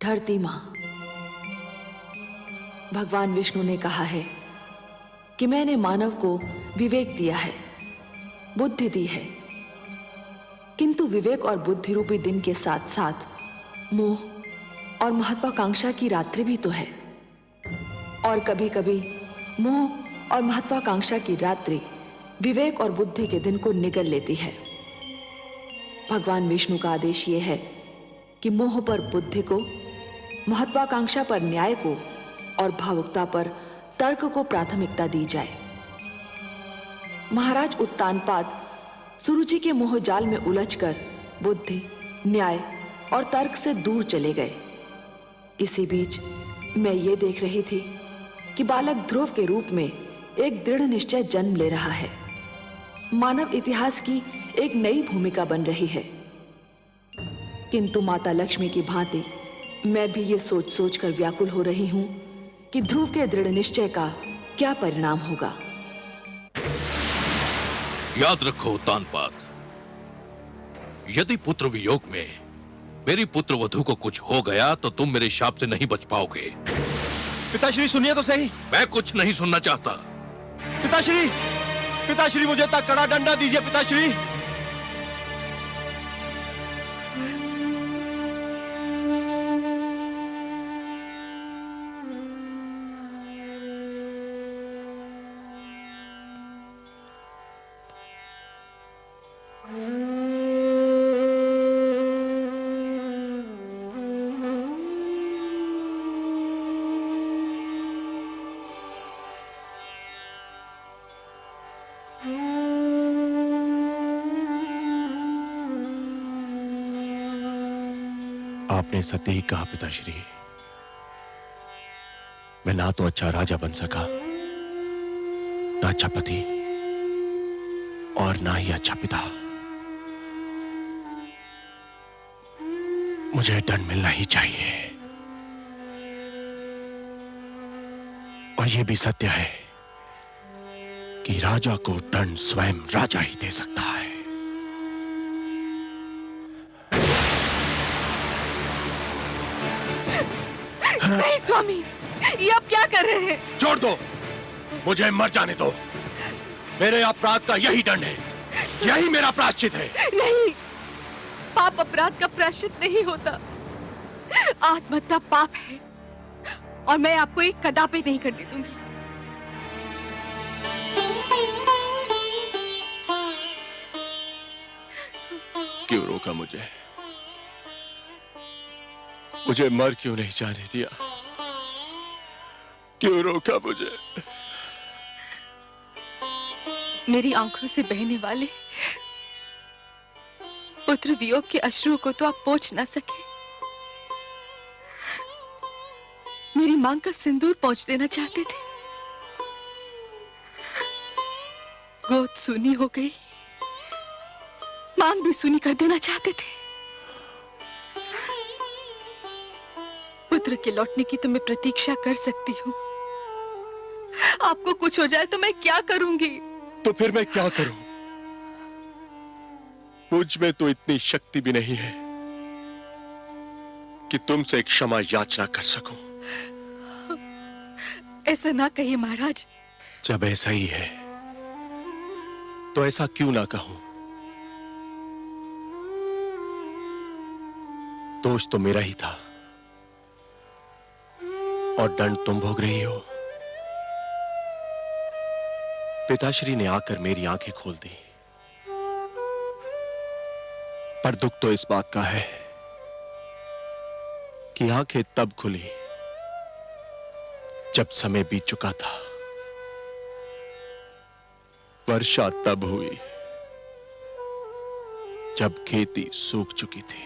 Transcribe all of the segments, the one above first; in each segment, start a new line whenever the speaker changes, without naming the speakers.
धरती माँ। भगवान विष्णु ने कहा है कि मैंने मानव को विवेक दिया है, बुद्धि दी है, किंतु विवेक और बुद्धि रूपी दिन के साथ साथ मोह और महत्वाकांक्षा की रात्रि भी तो है। और कभी कभी मोह और महत्वाकांक्षा की रात्रि विवेक और बुद्धि के दिन को निगल लेती है। भगवान विष्णु का आदेश यह है कि मोह पर बुद्धि को, महत्वाकांक्षा पर न्याय को और भावुकता पर तर्क को प्राथमिकता दी जाए। महाराज उत्तानपाद सुरुचि के मोहजाल में उलझकर बुद्धि, न्याय और तर्क से दूर चले गए। इसी बीच मैं ये देख रही थी कि बालक ध्रुव के रूप में एक दृढ़ निश्चय जन्म ले रहा है। मानव इतिहास की एक नई भूमिका बन रही है। किंतु माता लक्ष्मी की भांति मैं भी ये सोच सोच कर व्याकुल हो रही हूं कि ध्रुव के दृढ़ निश्चय का क्या परिणाम होगा।
याद रखो उत्तानपाद, यदि पुत्र वियोग में मेरी पुत्र वधू को कुछ हो गया तो तुम मेरे शाप से नहीं बच पाओगे।
पिताश्री सुनिए तो सही।
मैं कुछ नहीं सुनना चाहता।
पिताश्री, पिताश्री मुझे इतना कड़ा डंडा दीजिए पिताश्री। आपने सत्य ही कहा पिताश्री। मैं ना तो अच्छा राजा बन सका, ना अच्छा पति और ना ही अच्छा पिता। मुझे दंड मिलना ही चाहिए। और यह भी सत्य है कि राजा को दंड स्वयं राजा ही दे सकता है।
नहीं स्वामी, ये आप क्या कर रहे हैं?
छोड़ दो, मुझे मर जाने दो। मेरे अपराध का यही दंड है, यही मेरा प्रायश्चित है।
नहीं, पाप अपराध का प्रायश्चित नहीं होता। आत्महत्या पाप है और मैं आपको एक कदापि नहीं करने दूंगी।
क्यों रोका मुझे? मुझे मर क्यों नहीं जाने दिया? क्यों रोका मुझे?
मेरी आंखों से बहने वाले पुत्र वियोग के अश्रुओं को तो आप पोंछ ना सके। मेरी मांग का सिंदूर पोंछ देना चाहते थे। गोद सूनी हो गई, मांग भी सूनी कर देना चाहते थे। पुत्र के लौटने की तो मैं प्रतीक्षा कर सकती हूँ। आपको कुछ हो जाए तो मैं क्या करूंगी?
तो फिर मैं क्या करूं? मुझ में तो इतनी शक्ति भी नहीं है कि तुमसे एक क्षमा याचना कर सकूं।
ऐसा ना कहिए महाराज।
जब ऐसा ही है तो ऐसा क्यों ना कहूं? दोष तो मेरा ही था और दंड तुम भोग रही हो। पिताश्री ने आकर मेरी आंखें खोल दी, पर दुख तो इस बात का है कि आंखें तब खुली जब समय बीत चुका था। वर्षा तब हुई जब खेती सूख चुकी थी।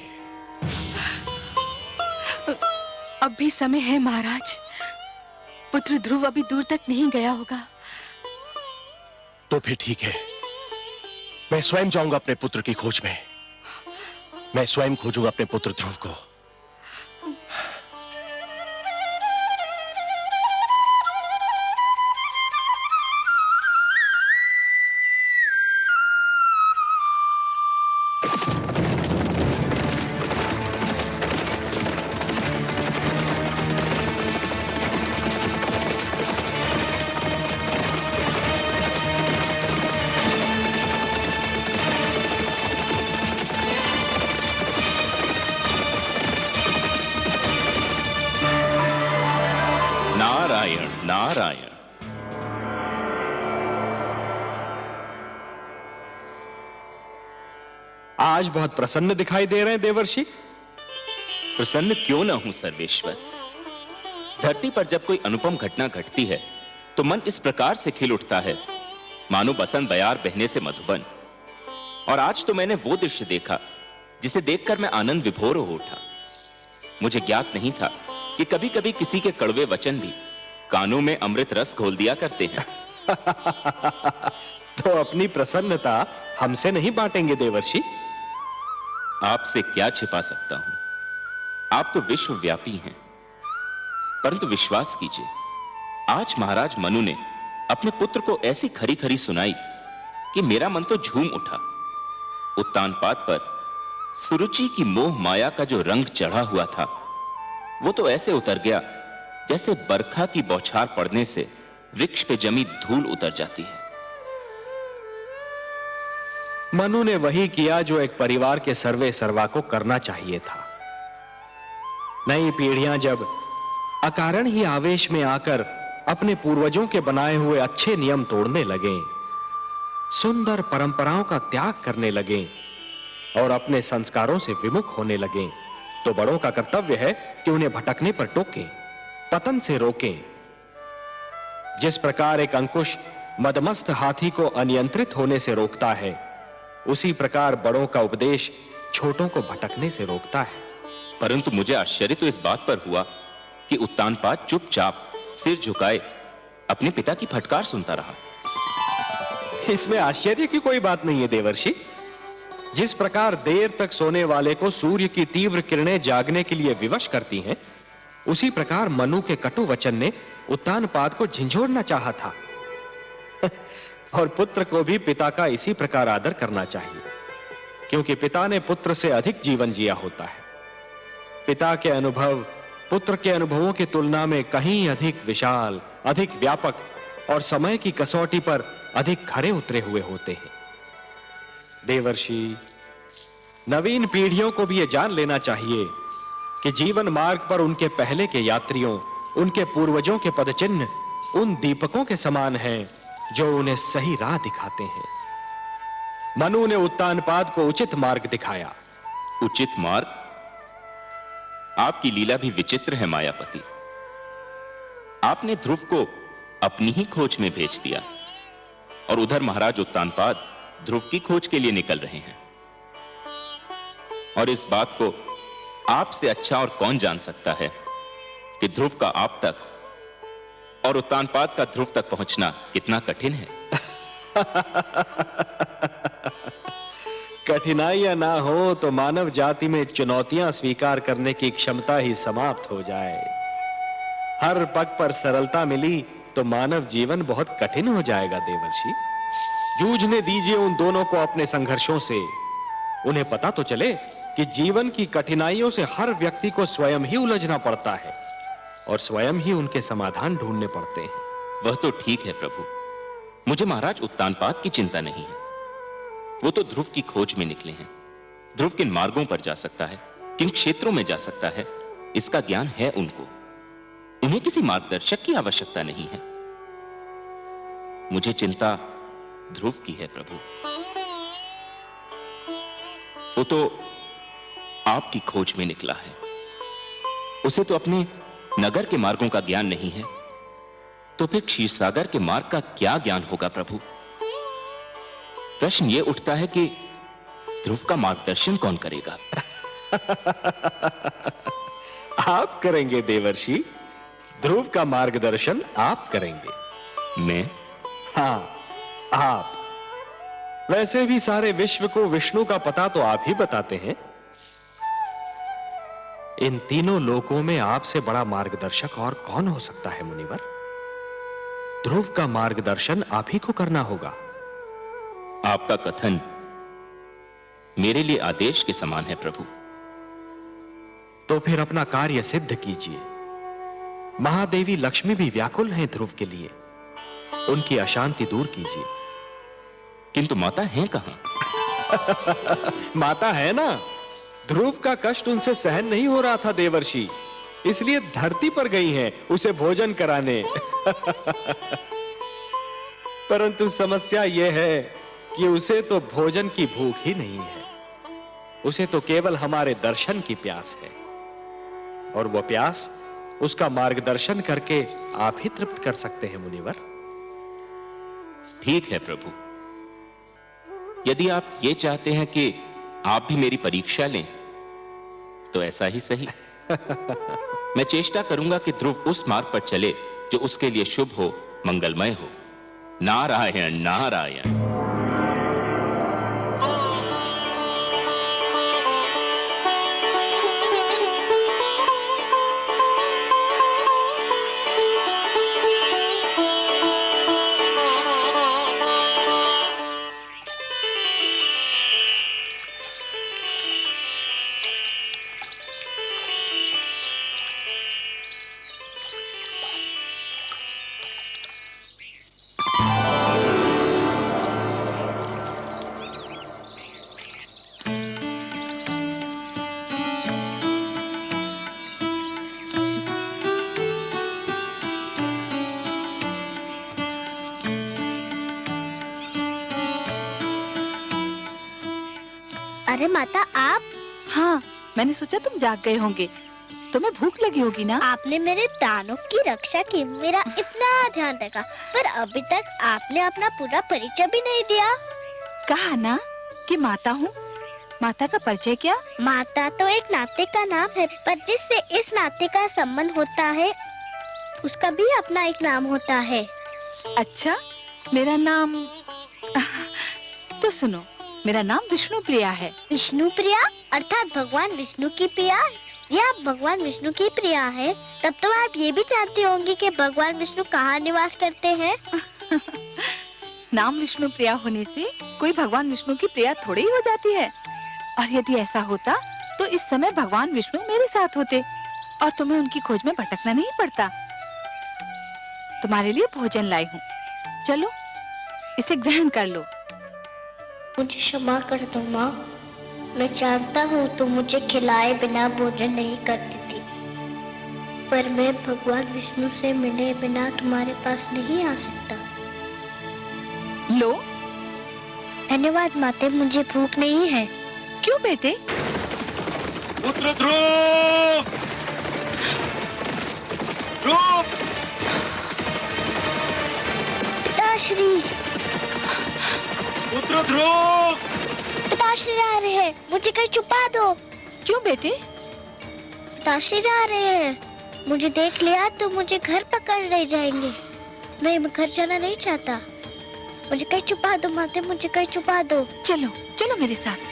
अब भी समय है महाराज। पुत्र ध्रुव अभी दूर तक नहीं गया होगा।
तो फिर ठीक है, मैं स्वयं जाऊंगा अपने पुत्र की खोज में। मैं स्वयं खोजूंगा अपने पुत्र ध्रुव को।
नारायण।
आज बहुत प्रसन्न दिखाई दे रहे हैं देवर्षि।
प्रसन्न क्यों ना हूं सर्वेश्वर। धरती पर जब कोई अनुपम घटना घटती है तो मन इस प्रकार से खिल उठता है मानो बसंत बयार बहने से मधुबन। और आज तो मैंने वो दृश्य देखा जिसे देखकर मैं आनंद विभोर हो उठा। मुझे ज्ञात नहीं था कि कभी कभी किसी के कड़वे वचन भी कानों में अमृत रस घोल दिया करते हैं।
तो अपनी प्रसन्नता हमसे नहीं बांटेंगे देवर्षि?
आपसे क्या छिपा सकता हूं, आप तो विश्वव्यापी हैं। परंतु विश्वास कीजिए, आज महाराज मनु ने अपने पुत्र को ऐसी खरी खरी सुनाई कि मेरा मन तो झूम उठा। उत्तानपाद पर सुरुचि की मोह माया का जो रंग चढ़ा हुआ था वो तो ऐसे उतर गया जैसे बरखा की बौछार पड़ने से वृक्ष पे जमी धूल उतर जाती है।
मनु ने वही किया जो एक परिवार के सर्वे सर्वा को करना चाहिए था। नई पीढ़ियां जब अकारण ही आवेश में आकर अपने पूर्वजों के बनाए हुए अच्छे नियम तोड़ने लगे, सुंदर परंपराओं का त्याग करने लगे और अपने संस्कारों से विमुख होने लगे, तो बड़ों का कर्तव्य है कि उन्हें भटकने पर टोकें, पतन से रोकें। जिस प्रकार एक अंकुश मदमस्त हाथी को अनियंत्रित होने से रोकता है, उसी प्रकार बड़ों का उपदेश छोटों को भटकने से रोकता है।
परंतु मुझे आश्चर्य तो इस बात पर हुआ कि उत्तानपाद चुपचाप सिर झुकाए अपने पिता की फटकार सुनता रहा।
इसमें आश्चर्य की कोई बात नहीं है देवर्षि। जिस प्रकार देर तक सोने वाले को सूर्य की तीव्र किरणें जागने के लिए विवश करती हैं, उसी प्रकार मनु के कटु वचन ने उत्तानपाद को झिंझोड़ना चाहा था। और पुत्र को भी पिता का इसी प्रकार आदर करना चाहिए, क्योंकि पिता ने पुत्र से अधिक जीवन जिया होता है। पिता के अनुभव पुत्र के अनुभवों की तुलना में कहीं अधिक विशाल, अधिक व्यापक और समय की कसौटी पर अधिक खरे उतरे हुए होते हैं। देवर्षि, नवीन पीढ़ियों को भी यह जान लेना चाहिए कि जीवन मार्ग पर उनके पहले के यात्रियों, उनके पूर्वजों के पदचिन्ह उन दीपकों के समान हैं जो उन्हें सही राह दिखाते हैं। मनु ने उत्तानपाद को उचित मार्ग दिखाया।
उचित मार्ग? आपकी लीला भी विचित्र है मायापति। आपने ध्रुव को अपनी ही खोज में भेज दिया और उधर महाराज उत्तानपाद ध्रुव की खोज के लिए निकल रहे हैं। और इस बात को आपसे अच्छा और कौन जान सकता है कि ध्रुव का आप तक और उत्तानपाद का ध्रुव तक पहुंचना कितना कठिन है।
कठिनाइयां ना हो तो मानव जाति में चुनौतियां स्वीकार करने की क्षमता ही समाप्त हो जाए। हर पग पर सरलता मिली तो मानव जीवन बहुत कठिन हो जाएगा देवर्षि। जूझने दीजिए उन दोनों को अपने संघर्षों से। उन्हें पता तो चले कि जीवन की कठिनाइयों से हर व्यक्ति को स्वयं ही उलझना पड़ता है और स्वयं ही उनके समाधान ढूंढने पड़ते हैं।
वह तो ठीक है प्रभु, मुझे महाराज उत्तानपाद की चिंता नहीं है। वो तो ध्रुव की खोज में निकले हैं। ध्रुव किन मार्गों पर जा सकता है, किन क्षेत्रों में जा सकता है, इसका ज्ञान है उनको। उन्हें किसी मार्गदर्शक की आवश्यकता नहीं है। मुझे चिंता ध्रुव की है प्रभु। वो तो आपकी खोज में निकला है। उसे तो अपने नगर के मार्गों का ज्ञान नहीं है, तो फिर क्षीरसागर के मार्ग का क्या ज्ञान होगा प्रभु? प्रश्न यह उठता है कि ध्रुव का मार्गदर्शन कौन करेगा?
आप करेंगे देवर्षि। ध्रुव का मार्गदर्शन आप करेंगे।
मैं?
हाँ, आप। वैसे भी सारे विश्व को विष्णु का पता तो आप ही बताते हैं। इन तीनों लोकों में आपसे बड़ा मार्गदर्शक और कौन हो सकता है मुनिवर? ध्रुव का मार्गदर्शन आप ही को करना होगा।
आपका कथन मेरे लिए आदेश के समान है प्रभु।
तो फिर अपना कार्य सिद्ध कीजिए। महादेवी लक्ष्मी भी व्याकुल हैं ध्रुव के लिए। उनकी अशांति दूर कीजिए।
किंतु माता है कहां?
माता है ना। ध्रुव का कष्ट उनसे सहन नहीं हो रहा था देवर्षि, इसलिए धरती पर गई हैं उसे भोजन कराने। परंतु समस्या यह है कि उसे तो भोजन की भूख ही नहीं है, उसे तो केवल हमारे दर्शन की प्यास है, और वह प्यास उसका मार्गदर्शन करके आप ही तृप्त कर सकते हैं मुनिवर।
ठीक है प्रभु, यदि आप ये चाहते हैं कि आप भी मेरी परीक्षा लें तो ऐसा ही सही। मैं चेष्टा करूंगा कि ध्रुव उस मार्ग पर चले जो उसके लिए शुभ हो, मंगलमय हो। नारायण नारायण।
अरे माता आप?
हाँ, मैंने सोचा तुम जाग गए होंगे, तुम्हें भूख लगी होगी ना।
आपने मेरे प्राणों की रक्षा की, मेरा इतना ध्यान रखा, पर अभी तक आपने अपना पूरा परिचय भी नहीं दिया।
कहा ना कि माता हूँ। माता का परिचय क्या?
माता तो एक नाते का नाम है, पर जिससे इस नाते का संबंध होता है उसका भी अपना एक नाम होता है।
अच्छा, मेरा नाम तो सुनो, मेरा नाम विष्णु प्रिया है।
विष्णु प्रिया अर्थात भगवान विष्णु की प्रिया। ये आप भगवान विष्णु की प्रिया है, तब तो आप ये भी जानती होंगी कि भगवान विष्णु कहाँ निवास करते हैं।
नाम विष्णु प्रिया होने से कोई भगवान विष्णु की प्रिया थोड़ी ही हो जाती है। और यदि ऐसा होता तो इस समय भगवान विष्णु मेरे साथ होते और तुम्हें उनकी खोज में भटकना नहीं पड़ता। तुम्हारे लिए भोजन लाई हूँ, चलो इसे ग्रहण कर लो।
मुझे क्षमा कर दो माँ, मैं जानता हूँ तुम मुझे खिलाए बिना भोजन नहीं करती थी, पर मैं भगवान विष्णु से मिले बिना तुम्हारे पास नहीं आ सकता।
लो।
धन्यवाद माते, मुझे भूख नहीं है।
क्यों बेटे?
पुत्र ध्रुव! ध्रुव!
पिताश्री,
पुत्र ध्रुव!
पिताश्री आ रहे हैं, मुझे कहीं छुपा दो।
क्यों बेटे?
पिताश्री आ रहे हैं, मुझे देख लिया तो मुझे घर पकड़ ले जाएंगे। मैं घर जाना नहीं चाहता, मुझे कहीं छुपा दो माते, मुझे कहीं छुपा दो।
चलो चलो मेरे साथ।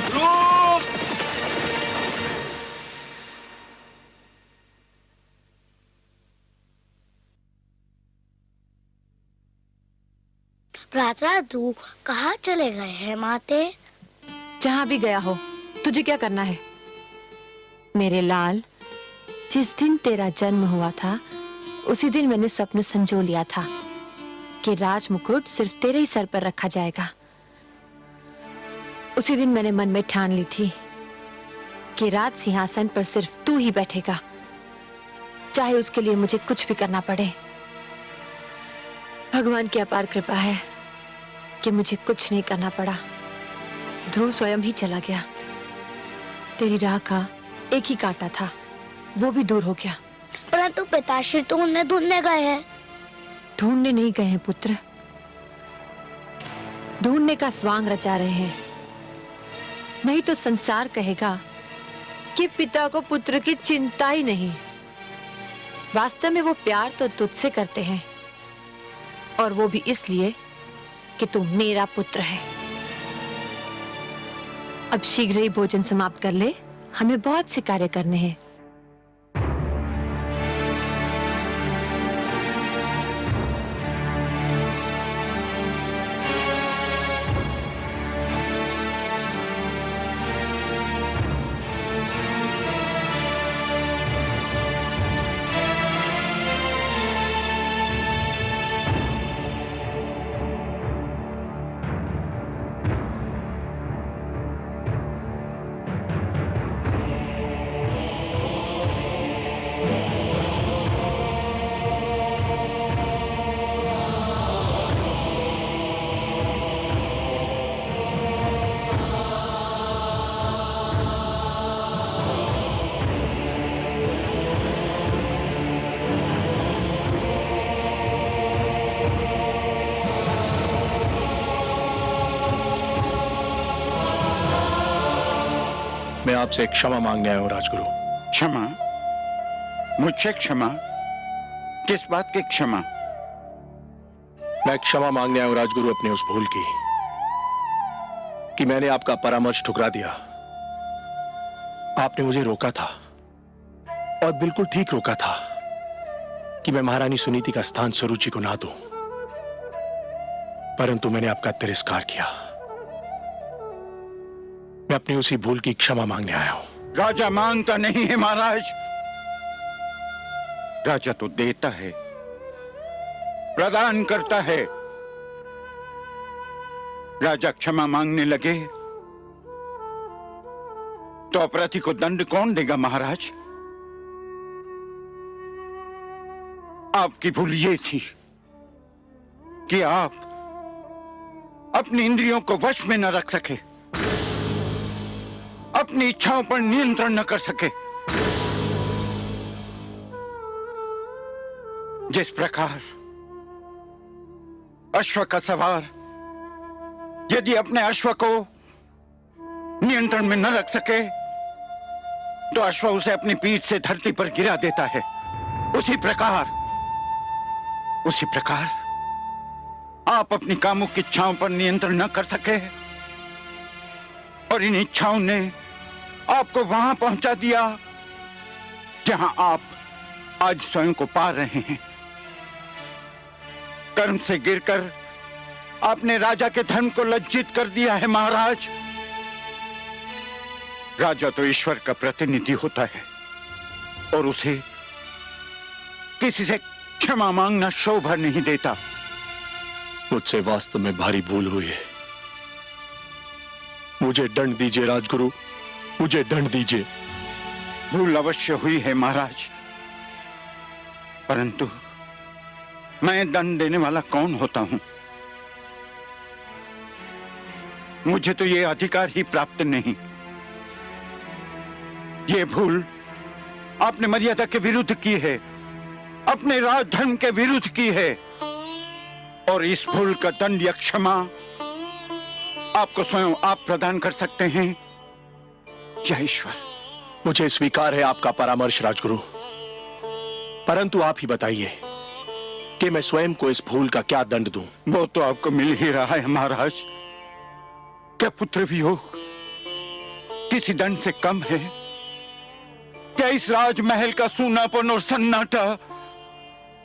ध्रुव!
राजा ध्रुव कहाँ चले गए हैं माते?
जहां भी गया हो, तुझे क्या करना है? मेरे लाल, जिस दिन तेरा जन्म हुआ था उसी दिन मैंने स्वप्न संजो लिया था कि राज मुकुट सिर्फ तेरे ही सर पर रखा जाएगा। उसी दिन मैंने मन में ठान ली थी कि राज सिंहासन पर सिर्फ तू ही बैठेगा, चाहे उसके लिए मुझे कुछ भी करना पड़े। भगवान की अपार कृपा है कि मुझे कुछ नहीं करना पड़ा। ध्रुव स्वयं ही चला गया। तेरी राह का एक ही कांटा था, वो भी दूर हो गया।
परंतु पिताश्री तो उन्हें ढूंढने गए हैं।
ढूंढने नहीं गए हैं पुत्र, ढूंढने का स्वांग रचा रहे हैं। नहीं तो संसार कहेगा कि पिता को पुत्र की चिंता ही नहीं। वास्तव में वो प्यार तो तुझसे करते हैं, और वो भी इसलिए कि तू मेरा पुत्र है। अब शीघ्र ही भोजन समाप्त कर ले, हमें बहुत से कार्य करने हैं।
मैं आपसे क्षमा मांगने आया हूं राजगुरु।
क्षमा? मुझसे क्षमा? किस बात की क्षमा?
मैं क्षमा मांगने आया हूं राजगुरु अपने उस भूल की कि मैंने आपका परामर्श ठुकरा दिया। आपने मुझे रोका था और बिल्कुल ठीक रोका था कि मैं महारानी सुनीति का स्थान सुरुचि को ना दूं, परंतु मैंने आपका तिरस्कार किया। मैं अपनी उसी भूल की क्षमा मांगने आया हूं।
राजा मांगता नहीं है महाराज, राजा तो देता है, प्रदान करता है। राजा क्षमा मांगने लगे तो अपराधी को दंड कौन देगा महाराज? आपकी भूल ये थी कि आप अपनी इंद्रियों को वश में न रख सके, अपनी इच्छाओं पर नियंत्रण न कर सके। जिस प्रकार अश्व का सवार यदि अपने अश्व को नियंत्रण में न रख सके तो अश्व उसे अपनी पीठ से धरती पर गिरा देता है, उसी प्रकार आप अपनी कामुक इच्छाओं पर नियंत्रण न कर सके और इन इच्छाओं ने आपको वहां पहुंचा दिया जहां आप आज स्वयं को पा रहे हैं। कर्म से गिरकर आपने राजा के धर्म को लज्जित कर दिया है महाराज। राजा तो ईश्वर का प्रतिनिधि होता है और उसे किसी से क्षमा मांगना शोभा नहीं देता।
मुझसे वास्तव में भारी भूल हुई है। मुझे दंड दीजिए राजगुरु, मुझे दंड दीजिए।
भूल अवश्य हुई है महाराज, परंतु मैं दंड देने वाला कौन होता हूं? मुझे तो यह अधिकार ही प्राप्त नहीं। यह भूल आपने मर्यादा के विरुद्ध की है, अपने राज धर्म के विरुद्ध की है और इस भूल का दंड या क्षमा आपको स्वयं आप प्रदान कर सकते हैं या ईश्वर।
मुझे स्वीकार है आपका परामर्श राजगुरु, परंतु आप ही बताइए कि मैं स्वयं को इस भूल का क्या दंड दूं?
वो तो आपको मिल ही रहा है महाराज। क्या पुत्र वियोग किसी दंड से कम है? क्या इस राजमहल का सूनापन और सन्नाटा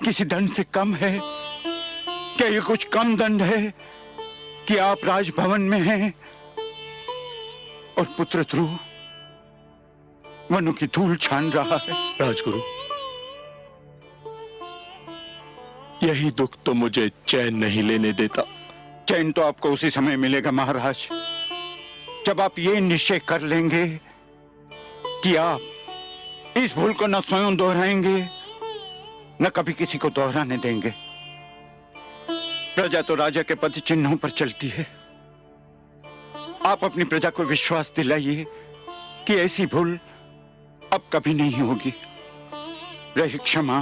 किसी दंड से कम है? क्या ये कुछ कम दंड है कि आप राजभवन में हैं और पुत्र ध्रुव वनों की धूल छान रहा है?
राजगुरु, यही दुख तो मुझे चैन नहीं लेने देता।
चैन तो आपको उसी समय मिलेगा महाराज, जब आप ये निश्चय कर लेंगे कि आप इस भूल को न स्वयं दोहराएंगे न कभी किसी को दोहराने देंगे। प्रजा तो राजा के पद चिन्हों पर चलती है। आप अपनी प्रजा को विश्वास दिलाइए कि ऐसी भूल अब कभी नहीं होगी। रही क्षमा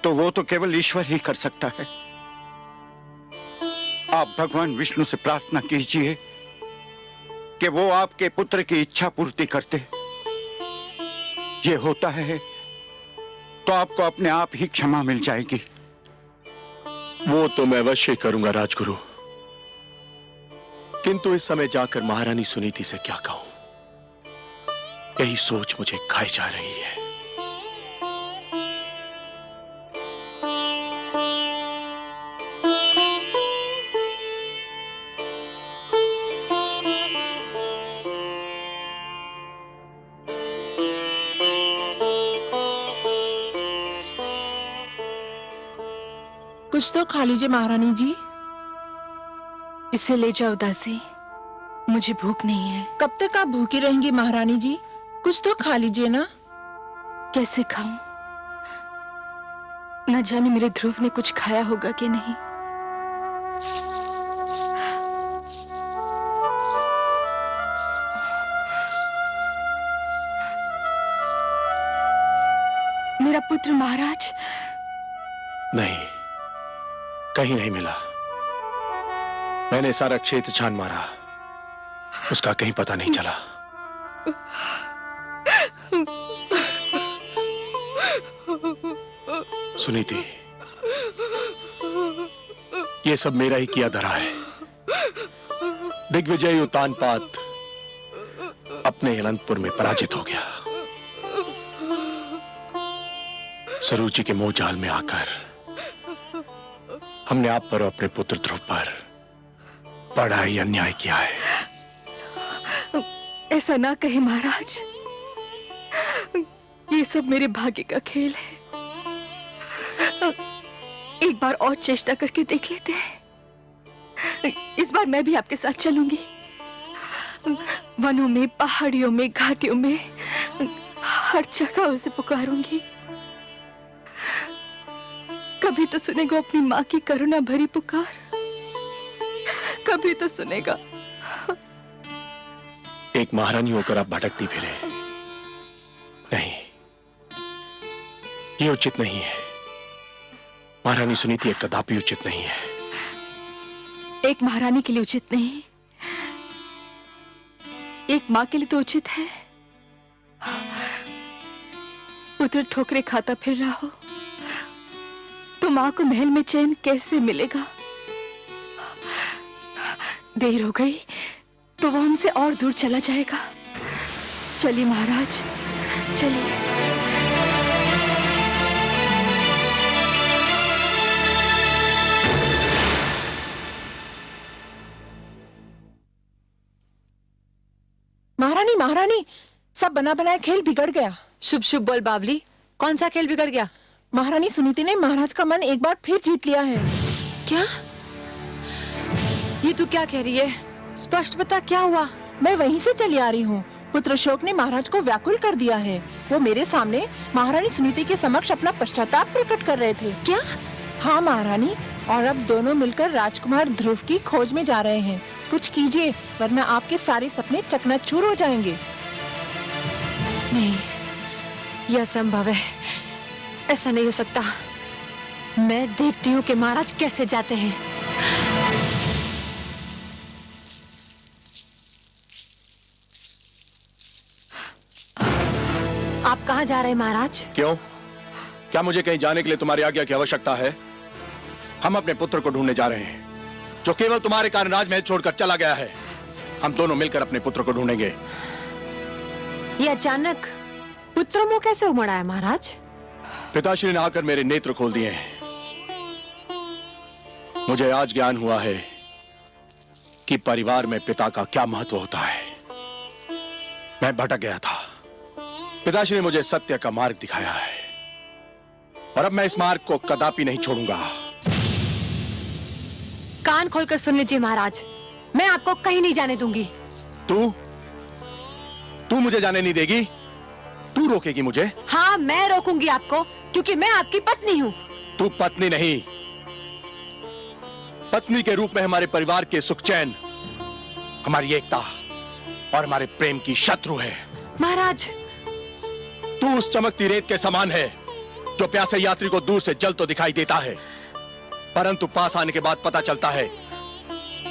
तो वो तो केवल ईश्वर ही कर सकता है। आप भगवान विष्णु से प्रार्थना कीजिए कि वो आपके पुत्र की इच्छा पूर्ति करते। ये होता है तो आपको अपने आप ही क्षमा मिल जाएगी।
वो तो मैं अवश्य करूंगा राजगुरु, किंतु इस समय जाकर महारानी सुनीति से क्या कहूं, यही सोच मुझे खाई जा रही है।
कुछ तो खा लीजिए महारानी जी।
इसे ले जाओ दासी, मुझे भूख नहीं है।
कब तक आप भूखी रहेंगी महारानी जी? कुछ तो खा लीजिए ना।
कैसे खाऊं? न जाने मेरे ध्रुव ने कुछ खाया होगा कि नहीं। मेरा पुत्र महाराज?
नहीं, कहीं नहीं मिला। मैंने सारा क्षेत्र छान मारा, उसका कहीं पता नहीं चला। सुनीति, ये सब मेरा ही किया धरा है। दिग्विजय उत्तानपाद अपने अनंतपुर में पराजित हो गया। सरूची के मोह जाल में आकर हमने आप पर और अपने पुत्र ध्रुव पर बड़ा ही अन्याय किया है।
ऐसा ना कहे महाराज, ये सब मेरे भाग्य का खेल है। एक बार और चेष्टा करके देख लेते हैं। इस बार मैं भी आपके साथ चलूंगी। वनों में, पहाड़ियों में, घाटियों में, हर जगह उसे पुकारूंगी। कभी तो सुनेगा अपनी माँ की करुणा भरी पुकार, कभी तो सुनेगा।
एक महारानी होकर आप भटकती फिरे, नहीं, ये उचित नहीं है। महारानी सुनीति एक कदापि उचित नहीं है।
एक महारानी के लिए उचित नहीं, एक माँ के लिए तो उचित है। पुत्र ठोकरे खाता फिर रहा हो तो माँ को महल में चैन कैसे मिलेगा? देर हो गई तो वो हमसे और दूर चला जाएगा। चलिए महाराज, चलिए।
महारानी, महारानी, सब बना बनाया खेल बिगड़ गया।
शुभ शुभ बोल बावली, कौन सा खेल बिगड़ गया?
महारानी सुनीति ने महाराज का मन एक बार फिर जीत लिया है।
क्या? ये तू क्या कह रही है? स्पष्ट बता, क्या हुआ?
मैं वहीं से चली आ रही हूँ। पुत्र शोक ने महाराज को व्याकुल कर दिया है। वो मेरे सामने महारानी सुनीति के समक्ष अपना पश्चाताप प्रकट कर रहे थे।
क्या?
हाँ महारानी, और अब दोनों मिलकर राजकुमार ध्रुव की खोज में जा रहे हैं। कुछ कीजिए, वरना आपके सारे सपने चकनाचूर हो जाएंगे।
नहीं, यह असंभव है। ऐसा नहीं हो सकता। मैं देखती हूँ कि महाराज कैसे जाते हैं। आप कहाँ जा रहे हैं महाराज?
क्यों? क्या मुझे कहीं जाने के लिए तुम्हारी आज्ञा की आवश्यकता है? हम अपने पुत्र को ढूंढने जा रहे हैं, जो केवल तुम्हारे कारण राजमहल छोड़कर चला गया है। हम दोनों मिलकर अपने पुत्र को ढूंढेंगे।
ये अचानक पुत्र मोह कैसे उमड़ा है महाराज?
पिताश्री ने आकर मेरे नेत्र खोल दिए हैं। मुझे आज ज्ञान हुआ है कि परिवार में पिता का क्या महत्व होता है। मैं भटक गया था, पिताश्री ने मुझे सत्य का मार्ग दिखाया है, और अब मैं इस मार्ग को कदापि नहीं छोड़ूंगा।
कान खोलकर सुन लीजिए महाराज, मैं आपको कहीं नहीं जाने दूंगी।
तू मुझे जाने नहीं देगी? तू रोकेगी मुझे?
हाँ, मैं रोकूंगी आपको, क्योंकि मैं आपकी पत्नी हूँ।
तू पत्नी नहीं, पत्नी के रूप में हमारे परिवार के सुख चैन, हमारी एकता और हमारे प्रेम की शत्रु है।
महाराज,
तू उस चमकती रेत के समान है जो प्यासे यात्री को दूर से जल तो दिखाई देता है, परंतु पास आने के बाद पता चलता है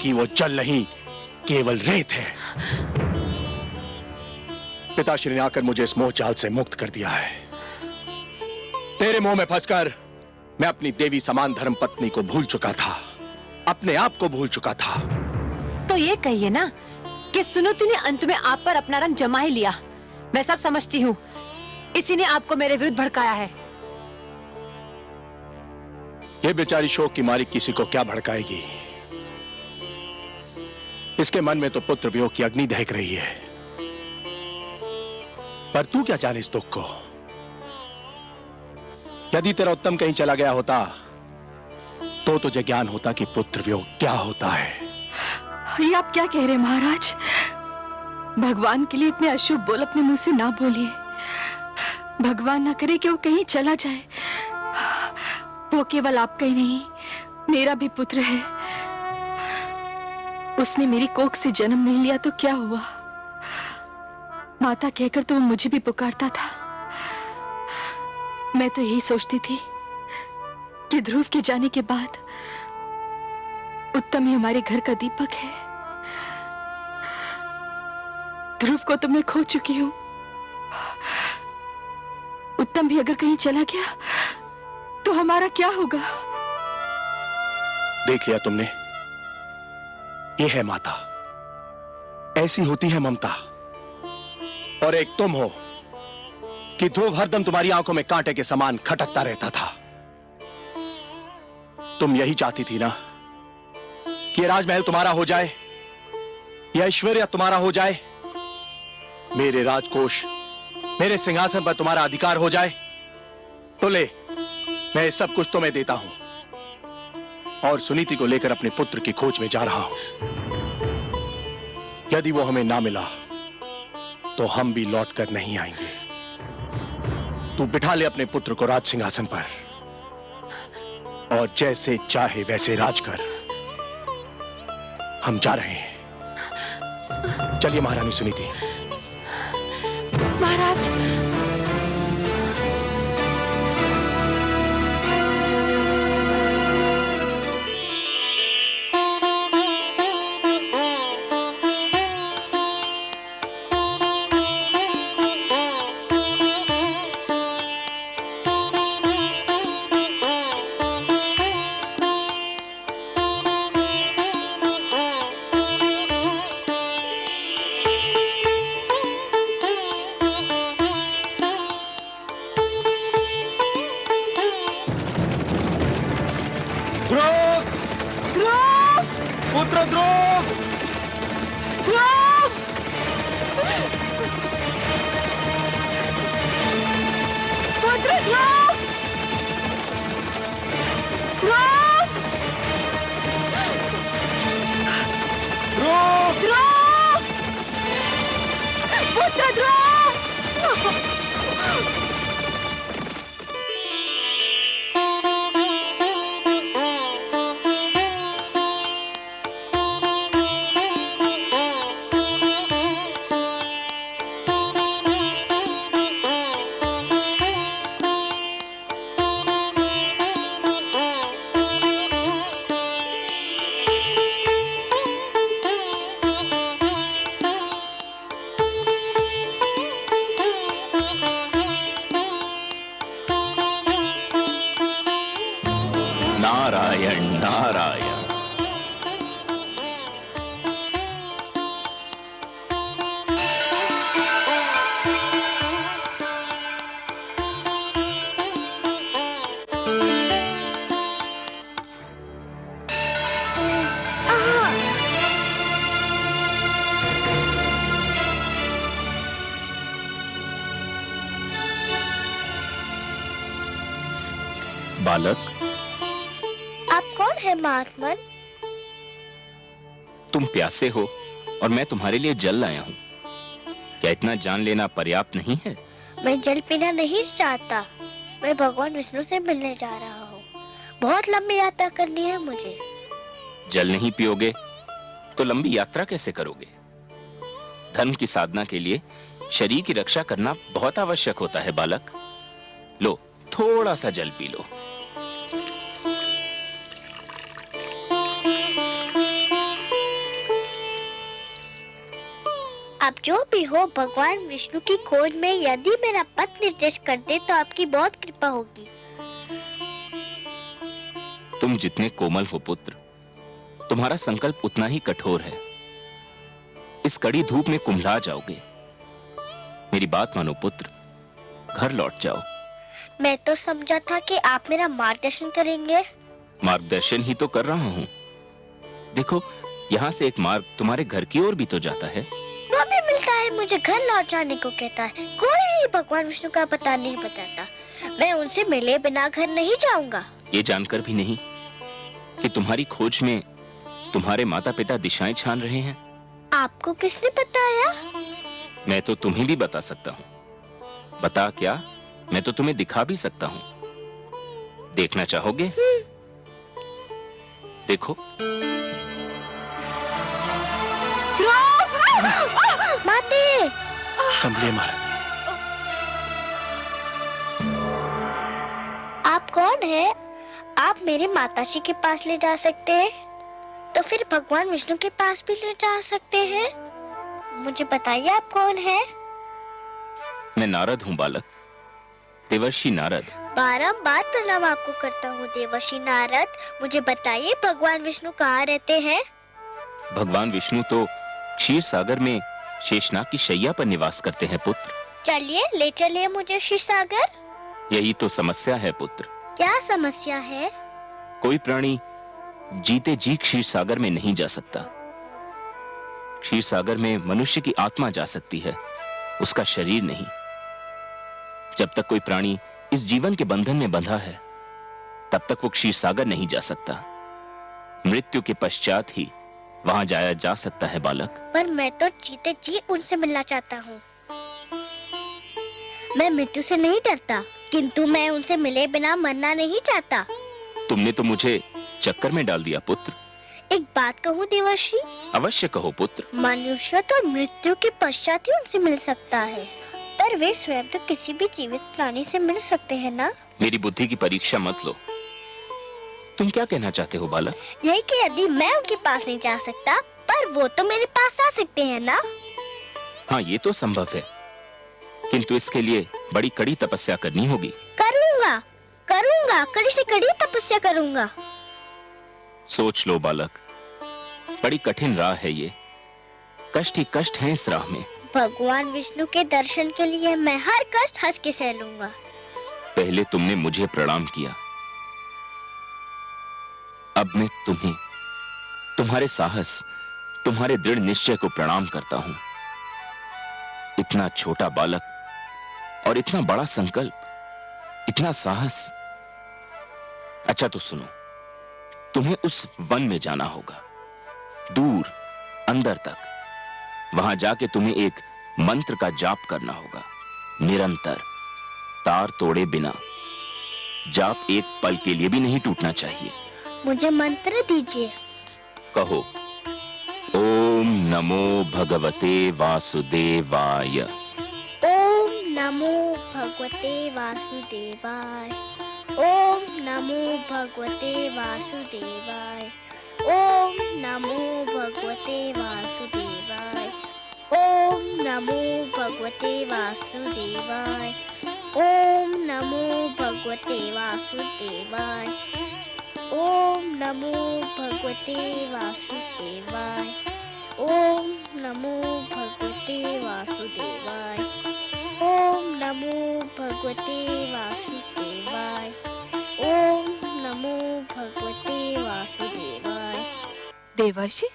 कि वो जल नहीं, केवल रेत है। पिताश्री ने आकर मुझे इस मोह जाल से मुक्त कर दिया है। तेरे मोह में फंसकर मैं अपनी देवी समान धर्म पत्नी को भूल चुका था, अपने आप को भूल चुका था।
तो ये कहिए ना कि सुनीति ने अंत में आप पर अपना रंग जमा ही लिया। मैं सब समझती हूँ, इसी ने आपको मेरे विरुद्ध भड़काया है।
ये बेचारी शोक की मारी किसी को क्या भड़काएगी? इसके मन में तो पुत्र वियोग की अग्नि दहक रही है, पर तू क्या जाने इस दुख को? यदि तेरा उत्तम कहीं चला गया होता तो तुझे ज्ञान होता कि पुत्र वियोग क्या होता है।
ये आप क्या कह रहे हैं महाराज? भगवान के लिए इतने अशुभ बोल अपने मुंह से ना बोलिए। भगवान ना करे कि वो कहीं चला जाए। वो केवल आपका ही नहीं, मेरा भी पुत्र है। उसने मेरी कोख से जन्म नहीं लिया तो क्या हुआ? माता कहकर तो वो मुझे भी पुकारता था। मैं तो यही सोचती थी कि ध्रुव के जाने के बाद उत्तम ही हमारे घर का दीपक है।
ध्रुव को तो मैं खो चुकी हूँ। उत्तम भी अगर कहीं चला गया तो हमारा क्या होगा?
देख लिया तुमने, ये है माता, ऐसी होती है ममता। और एक तुम हो कि ध्रुव हरदम तुम्हारी आंखों में कांटे के समान खटकता रहता था। तुम यही चाहती थी ना कि राजमहल तुम्हारा हो जाए, यह ऐश्वर्य तुम्हारा हो जाए, मेरे राजकोष, मेरे सिंहासन पर तुम्हारा अधिकार हो जाए। तो ले, मैं सब कुछ तुम्हें देता हूं और सुनीति को लेकर अपने पुत्र की खोज में जा रहा हूं। यदि वो हमें ना मिला तो हम भी लौट कर नहीं आएंगे। तू बिठा ले अपने पुत्र को राज सिंहासन पर और जैसे चाहे वैसे राज कर। हम जा रहे हैं। चलिए महारानी सुनीति।
महाराज,
पुत्र ध्रुव,
ध्रुव! पुत्र ध्रुव! ध्रुव!
ध्रुव!
ध्रुव! पुत्र ध्रुव!
नारायण नारायण। बालक,
आप कौन है महात्मन?
तुम प्यासे हो और मैं तुम्हारे लिए जल लाया हूं। क्या इतना जान लेना पर्याप्त नहीं है?
मैं जल पीना नहीं चाहता। मैं भगवान विष्णु से मिलने जा रहा हूँ। बहुत लंबी यात्रा करनी है मुझे।
जल नहीं पियोगे तो लंबी यात्रा कैसे करोगे? धर्म की साधना के लिए शरीर की रक्षा करना बहुत आवश्यक होता है बालक। लो, थोड़ा सा जल पी लो।
आप जो भी हो, भगवान विष्णु की खोज में यदि मेरा पथ निर्देश कर दे तो आपकी बहुत कृपा होगी।
तुम जितने कोमल हो पुत्र, तुम्हारा संकल्प उतना ही कठोर है। इस कड़ी धूप में कुम्हला जाओगे। मेरी बात मानो पुत्र, घर लौट जाओ।
मैं तो समझा था कि आप मेरा मार्गदर्शन करेंगे।
मार्गदर्शन ही तो कर रहा हूं। देखो, यहाँ से एक मार्ग तुम्हारे घर की ओर भी तो जाता है।
वो भी मिलता है, मुझे घर लौट जाने को कहता है। कोई भी भगवान विष्णु का पता नहीं बताता। मैं उनसे मिले बिना घर नहीं जाऊंगा।
ये जानकर भी नहीं कि तुम्हारी खोज में तुम्हारे माता पिता दिशाएं छान रहे हैं।
आपको किसने बताया?
मैं तो तुम्हें भी बता सकता हूँ। बता क्या, मैं तो तुम्हें दिखा भी सकता हूँ। देखना चाहोगे? देखो।
माते!
संभलिए महाराज।
आप कौन है? आप मेरे माताजी के पास ले जा सकते हैं, तो फिर भगवान विष्णु के पास भी ले जा सकते हैं। मुझे बताइए आप कौन है?
मैं नारद हूं बालक, देवर्षि नारद।
बारंबार प्रणाम आपको करता हूँ देवर्षि नारद। मुझे बताइए भगवान विष्णु कहाँ रहते हैं?
भगवान विष्णु तो क्षीर सागर में शेषनाग की शैया पर निवास करते हैं पुत्र।
चलिए ले चलिए मुझे क्षीर सागर।
यही तो समस्या है पुत्र।
क्या समस्या है?
कोई प्राणी जीते जी क्षीर सागर में नहीं जा सकता। क्षीर सागर में मनुष्य की आत्मा जा सकती है, उसका शरीर नहीं। जब तक कोई प्राणी इस जीवन के बंधन में बंधा है, तब तक वो क्षीर सागर नहीं जा सकता। मृत्यु के पश्चात ही वहां जाया जा सकता है बालक।
पर मैं तो जीते जी उनसे मिलना चाहता हूँ। मैं मृत्यु से नहीं डरता, किंतु मैं उनसे मिले बिना मरना नहीं चाहता।
तुमने तो मुझे चक्कर में डाल दिया पुत्र।
एक बात कहूँ देवर्षि?
अवश्य कहो पुत्र।
मनुष्य तो मृत्यु के पश्चात ही उनसे मिल सकता है, पर वे स्वयं तो किसी भी जीवित प्राणी से मिल सकते हैं ना?
मेरी बुद्धि की परीक्षा मत लो। तुम क्या कहना चाहते हो बालक?
यही कि यदि मैं उनके पास नहीं जा सकता, पर वो तो मेरे पास आ सकते हैं ना?
हाँ, ये तो संभव है, किंतु इसके लिए बड़ी कड़ी तपस्या करनी होगी।
करूँगा, करूँगा, कड़ी से कड़ी तपस्या करूँगा।
सोच लो बालक, बड़ी कठिन राह है ये। कष्ट ही कष्ट है इस राह में।
भगवान विष्णु के दर्शन के लिए मैं हर कष्ट हंस के सह लूंगा।
पहले तुमने मुझे प्रणाम किया, अब मैं तुम्हें, तुम्हारे साहस, तुम्हारे दृढ़ निश्चय को प्रणाम करता हूं। इतना छोटा बालक और इतना बड़ा संकल्प, इतना साहस। अच्छा तो सुनो, तुम्हें उस वन में जाना होगा, दूर अंदर तक। वहां जाके तुम्हें एक मंत्र का जाप करना होगा, निरंतर, तार तोड़े बिना। जाप एक पल के लिए भी नहीं टूटना चाहिए।
मुझे मंत्र दीजिए।
कहो, ओम नमो भगवते वासुदेवाय।
ओम नमो भगवते वासुदेवाय। ओम नमो भगवते वासुदेवाय। ओम नमो भगवते वासुदेवाय। ओम नमो भगवते वासुदेवाय। ओम नमो भगवते वासुदेवाय। ओम नमो भगवते वासुदेवाय। ओम नमो भगवते वासुदेवाय। ओम नमो भगवते वासुदेवाय। ओम नमो भगवते वासुदेवाय।
देवर्षि,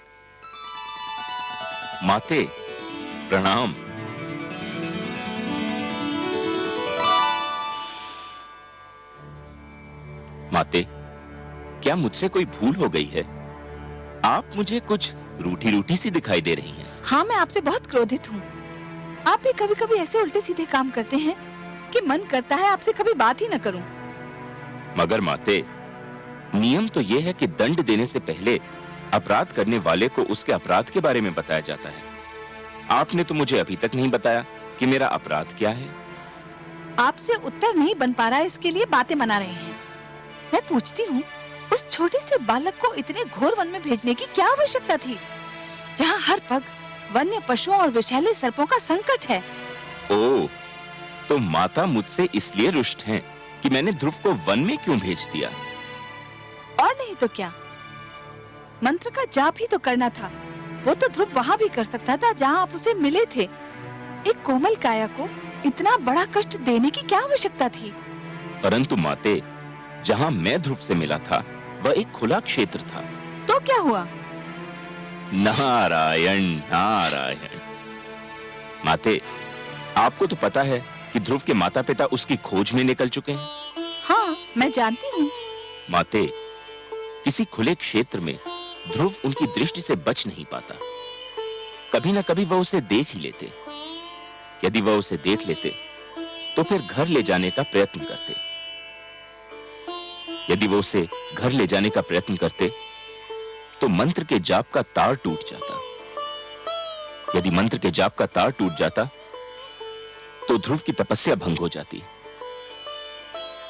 माते प्रणाम। माते, क्या मुझसे कोई भूल हो गई है? आप मुझे कुछ रूठी रूठी सी दिखाई दे रही हैं।
हाँ, मैं आपसे बहुत क्रोधित हूँ। आप भी कभी कभी ऐसे उल्टे सीधे काम करते हैं कि मन करता है आपसे कभी बात ही न करूं।
मगर माते, नियम तो यह है कि दंड देने से पहले अपराध करने वाले को उसके अपराध के बारे में बताया जाता है। आपने तो मुझे अभी तक नहीं बताया कि मेरा अपराध क्या है।
आपसे उत्तर नहीं बन पा रहा, इसके लिए बातें बना रहे हैं। मैं पूछती हूँ, उस छोटे से बालक को इतने घोर वन में भेजने की क्या आवश्यकता थी, जहाँ हर पग वन्य पशुओं और विषैले सर्पों का संकट है?
ओह, तो माता मुझसे इसलिए रुष्ट हैं कि मैंने ध्रुव को वन में क्यों भेज दिया?
और नहीं तो क्या, मंत्र का जाप ही तो करना था। वो तो ध्रुव वहाँ भी कर सकता था जहाँ आप उसे मिले थे। एक कोमल काया को इतना बड़ा कष्ट देने की क्या आवश्यकता थी?
परंतु माते, जहाँ मैं ध्रुव से मिला था वह एक खुला क्षेत्र था।
तो क्या हुआ?
नारायण नारायण। माते, आपको तो पता है कि ध्रुव के माता पिता उसकी खोज में निकल चुके हैं।
हाँ, मैं जानती हूँ।
माते, किसी खुले क्षेत्र में ध्रुव उनकी दृष्टि से बच नहीं पाता। कभी न कभी वह उसे देख ही लेते। यदि वह उसे देख लेते तो फिर घर ले जाने का प्रयत्न करते। यदि वो उसे घर ले जाने का प्रयत्न करते तो मंत्र के जाप का तार टूट जाता। यदि मंत्र के जाप का तार टूट जाता तो ध्रुव की तपस्या भंग हो जाती,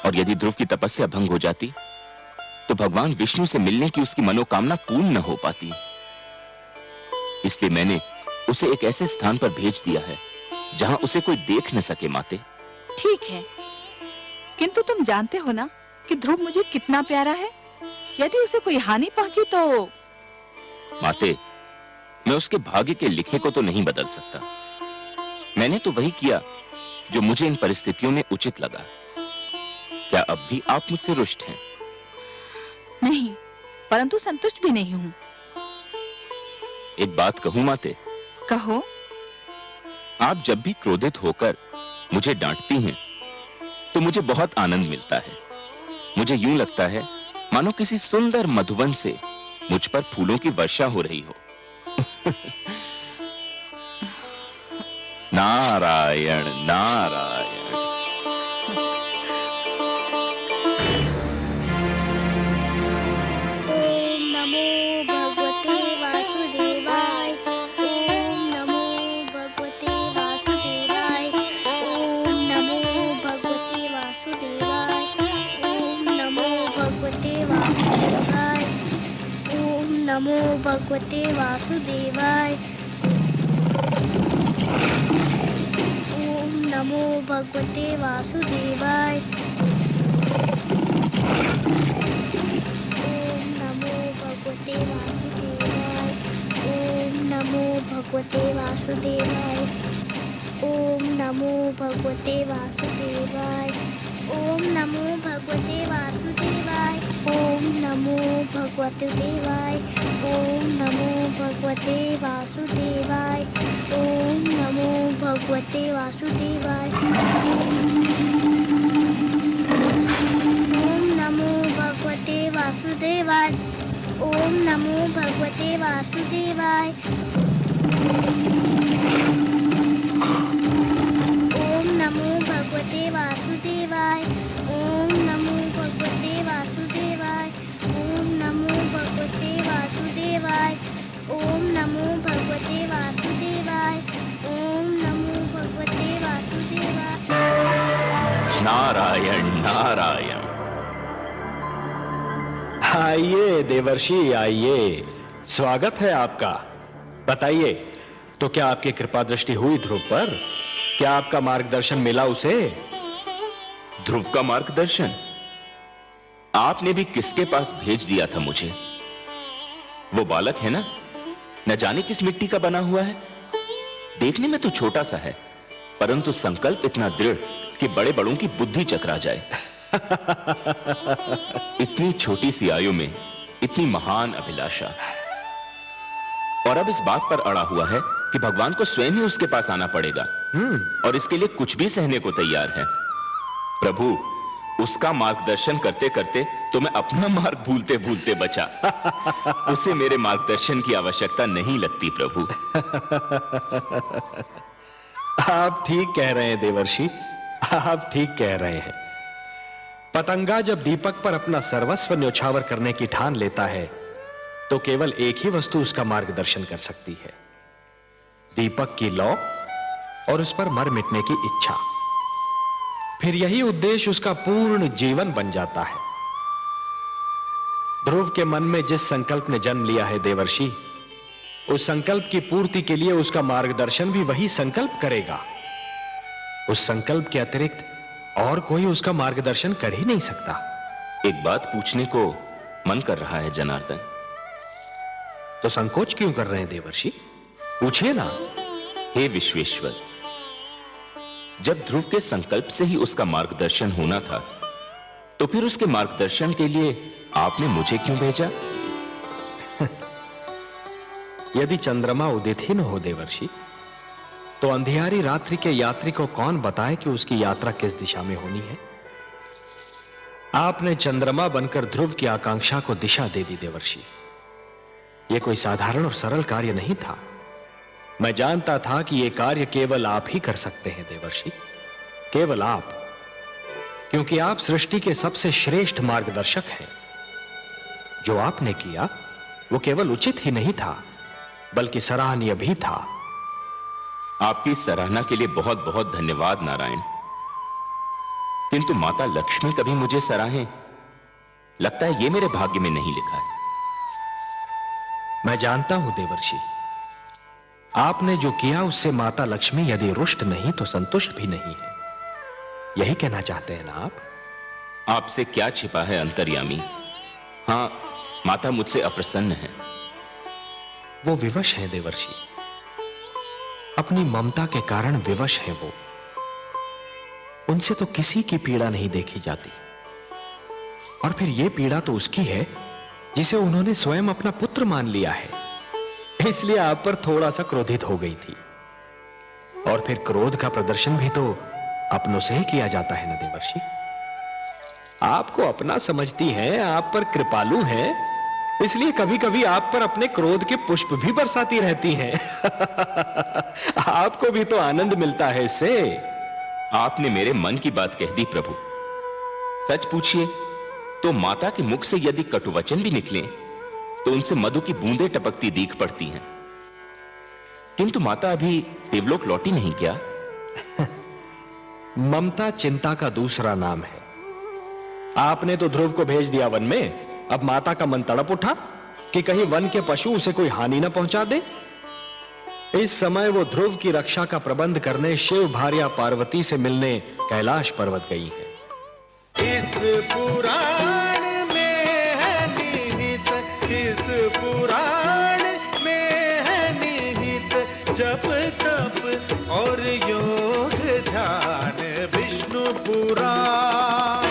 और यदि ध्रुव की तपस्या भंग हो जाती तो भगवान विष्णु से मिलने की उसकी मनोकामना पूर्ण न हो पाती। इसलिए मैंने उसे एक ऐसे स्थान पर भेज दिया है जहां उसे कोई देख न सके माते।
ठीक है, किंतु तुम जानते हो ना कि ध्रुव मुझे कितना प्यारा है। यदि उसे कोई हानि पहुंची तो
माते, मैं उसके भाग्य के लिखे को तो नहीं बदल सकता। मैंने तो वही किया जो मुझे इन परिस्थितियों में उचित लगा। क्या अब भी आप मुझसे रुष्ट हैं?
नहीं, परंतु संतुष्ट भी नहीं हूँ।
एक बात कहूं माते?
कहो।
आप जब भी क्रोधित होकर मुझे डांटती हैं तो मुझे बहुत आनंद मिलता है। मुझे यूं लगता है मानो किसी सुंदर मधुवन से मुझ पर फूलों की वर्षा हो रही हो। नारायण नारायण।
ओम नमो भगवते वासुदेवाय। ओम नमो भगवते वासुदेवाय। ओम नमो भगवते वासुदेवाय। ओम नमो भगवते वासुदेवाय। ओम नमो भगवते वासुदेवाय। ओम नमो भगवते वासुदेवाय। ओम नमो भगवते वासुदेवाय। ओम नमो भगवते वासुदेवाय। ओम नमो भगवते वासुदेवाय। ओम नमो भगवते वासुदेवाय। ओम नमो भगवते देवाय। ओम नमो भगवते वासुदेवाय। ओम नमो भगवते वासुदेवाय। ओम नमो भगवते वासुदेवाय। ओम नमो भगवते वासुदेवाय। ओम नमो भगवते वासुदेवाय। ओम नमो भगवते वासुदेवाय। ओम नमो भगवते वासुदेवाय। ओम नमो भगवते वासुदेवाय। ओम नमो भगवते वासुदेवाय।
नारायण नारायण।
आइए देवर्षि आइए, स्वागत है आपका। बताइए, तो क्या आपकी कृपा दृष्टि हुई ध्रुव पर? क्या आपका मार्गदर्शन मिला उसे?
ध्रुव का मार्गदर्शन आपने भी किसके पास भेज दिया था मुझे? वो बालक है ना, न जाने किस मिट्टी का बना हुआ है। देखने में तो छोटा सा है, परंतु संकल्प इतना दृढ़ कि बड़े बड़ों की बुद्धि चकरा जाए। इतनी छोटी सी आयु में इतनी महान अभिलाषा, और अब इस बात पर अड़ा हुआ है कि भगवान को स्वयं ही उसके पास आना पड़ेगा और इसके लिए कुछ भी सहने को तैयार है। प्रभु, उसका मार्गदर्शन करते करते तो मैं अपना मार्ग भूलते भूलते बचा। उसे मेरे मार्गदर्शन की आवश्यकता नहीं लगती प्रभु।
आप ठीक कह रहे हैं देवर्षि, आप ठीक कह रहे हैं। पतंगा जब दीपक पर अपना सर्वस्व न्योछावर करने की ठान लेता है तो केवल एक ही वस्तु उसका मार्गदर्शन कर सकती है, दीपक की लौ और उस पर मर मिटने की इच्छा। फिर यही उद्देश्य उसका पूर्ण जीवन बन जाता है। ध्रुव के मन में जिस संकल्प ने जन्म लिया है देवर्षि, उस संकल्प की पूर्ति के लिए उसका मार्गदर्शन भी वही संकल्प करेगा। उस संकल्प के अतिरिक्त और कोई उसका मार्गदर्शन कर ही नहीं सकता।
एक बात पूछने को मन कर रहा है जनार्दन।
तो संकोच क्यों कर रहे हैं देवर्षि? पूछिए ना।
हे विश्वेश्वर, जब ध्रुव के संकल्प से ही उसका मार्गदर्शन होना था, तो फिर उसके मार्गदर्शन के लिए आपने मुझे क्यों भेजा?
यदि चंद्रमा उदित ही न हो देवर्षि, तो अंधियारी रात्रि के यात्री को कौन बताए कि उसकी यात्रा किस दिशा में होनी है? आपने चंद्रमा बनकर ध्रुव की आकांक्षा को दिशा दे दी देवर्षि। यह कोई साधारण और सरल कार्य नहीं था। मैं जानता था कि यह कार्य केवल आप ही कर सकते हैं देवर्षि, केवल आप, क्योंकि आप सृष्टि के सबसे श्रेष्ठ मार्गदर्शक हैं। जो आपने किया वो केवल उचित ही नहीं था, बल्कि सराहनीय भी था।
आपकी सराहना के लिए बहुत बहुत धन्यवाद नारायण। किंतु माता लक्ष्मी कभी मुझे सराहें, लगता है ये मेरे भाग्य में नहीं लिखा है।
मैं जानता हूं देवर्षि, आपने जो किया उससे माता लक्ष्मी यदि रुष्ट नहीं तो संतुष्ट भी नहीं है, यही कहना चाहते हैं ना आप?
आपसे क्या छिपा है अंतर्यामी? हाँ, माता मुझसे अप्रसन्न है।
वो विवश हैं देवर्षि, अपनी ममता के कारण विवश हैं वो। उनसे तो किसी की पीड़ा नहीं देखी जाती, और फिर ये पीड़ा तो उसकी है जिसे उन्होंने स्वयं अपना पुत्र मान लिया है, इसलिए आप पर थोड़ा सा क्रोधित हो गई थी। और फिर क्रोध का प्रदर्शन भी तो अपनों से ही किया जाता है ना देवर्षि। आपको अपना समझती हैं, आप पर कृपालु हैं, इसलिए कभी कभी आप पर अपने क्रोध के पुष्प भी बरसाती रहती हैं। आपको भी तो आनंद मिलता है इससे।
आपने मेरे मन की बात कह दी प्रभु। सच पूछिए तो माता के मुख से यदि कटुवचन भी निकले तो उनसे मधु की बूंदें टपकती दीख पड़ती हैं। किंतु माता अभी देवलोक लौटी नहीं क्या?
ममता चिंता का दूसरा नाम है। आपने तो ध्रुव को भेज दिया वन में, अब माता का मन तड़प उठा कि कहीं वन के पशु उसे कोई हानि न पहुंचा दे। इस समय वो ध्रुव की रक्षा का प्रबंध करने शिव भार्या पार्वती से मिलने कैलाश पर्वत गई है।
इस पुराण में है निहित, इस पुराण में है निहित जप तप और योग ध्यान। विष्णु पुराण